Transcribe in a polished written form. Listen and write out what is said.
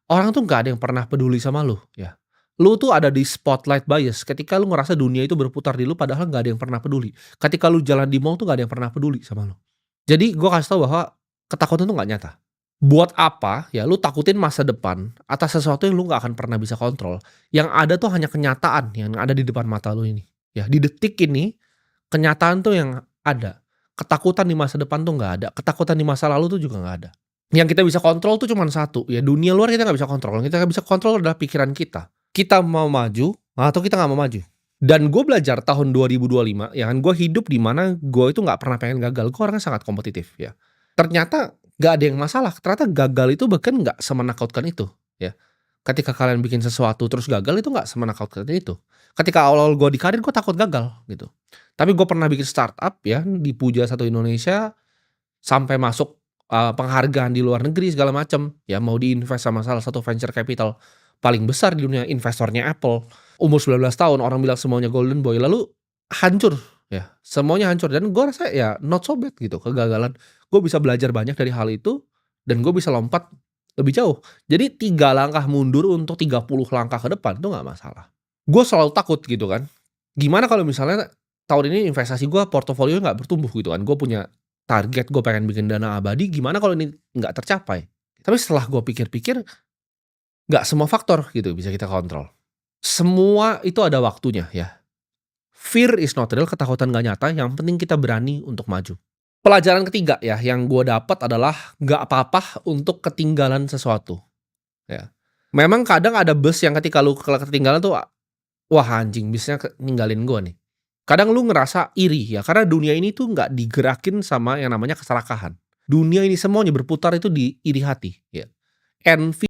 Orang tuh nggak ada yang pernah peduli sama lu, ya. Lu tuh ada di spotlight bias ketika lu ngerasa dunia itu berputar di lu padahal nggak ada yang pernah peduli. Ketika lu jalan di mall tuh nggak ada yang pernah peduli sama lu. Jadi gua kasih tahu bahwa ketakutan tuh nggak nyata. Buat apa ya lu takutin masa depan atas sesuatu yang lu nggak akan pernah bisa kontrol. Yang ada tuh hanya kenyataan yang ada di depan mata lu ini. Ya, di detik ini kenyataan tuh yang ada. Ketakutan di masa depan tuh nggak ada. Ketakutan di masa lalu tuh juga nggak ada. Yang kita bisa kontrol tuh cuman satu, ya dunia luar kita nggak bisa kontrol. Yang kita bisa kontrol adalah pikiran kita. Kita mau maju atau kita nggak mau maju. Dan gue belajar tahun 2025, ya kan gue hidup di mana gue itu nggak pernah pengen gagal. Gue orangnya sangat kompetitif ya. Ternyata nggak ada yang masalah. Ternyata gagal itu bahkan nggak semenakutkan itu. Ya, ketika kalian bikin sesuatu terus gagal itu nggak semenakutkan itu. Ketika awal-awal gue di karir gue takut gagal gitu. Tapi gue pernah bikin startup ya, dipuja satu Indonesia, sampai masuk, penghargaan di luar negeri segala macam, ya mau diinvest sama salah satu venture capital paling besar di dunia, investornya Apple. Umur 19 tahun orang bilang semuanya golden boy, lalu hancur ya, semuanya hancur dan gue rasa ya not so bad gitu kegagalan. Gue bisa belajar banyak dari hal itu dan gue bisa lompat lebih jauh. Jadi 3 langkah mundur untuk 30 langkah ke depan itu nggak masalah. Gue selalu takut gitu kan, gimana kalau misalnya tahun ini investasi gue portofolio nggak bertumbuh gitu kan, gue punya target gue pengen bikin dana abadi, gimana kalau ini nggak tercapai? Tapi setelah gue pikir-pikir, nggak semua faktor gitu bisa kita kontrol. Semua itu ada waktunya ya. Fear is not real, ketakutan nggak nyata, yang penting kita berani untuk maju. Pelajaran ketiga ya, yang gue dapat adalah nggak apa-apa untuk ketinggalan sesuatu, ya. Memang kadang ada bus yang ketika lu ketinggalan tuh, wah anjing bisnya ninggalin gue nih. Kadang lu ngerasa iri ya, karena dunia ini tuh nggak digerakin sama yang namanya keserakahan. Dunia ini semuanya berputar itu di iri hati, ya. Envy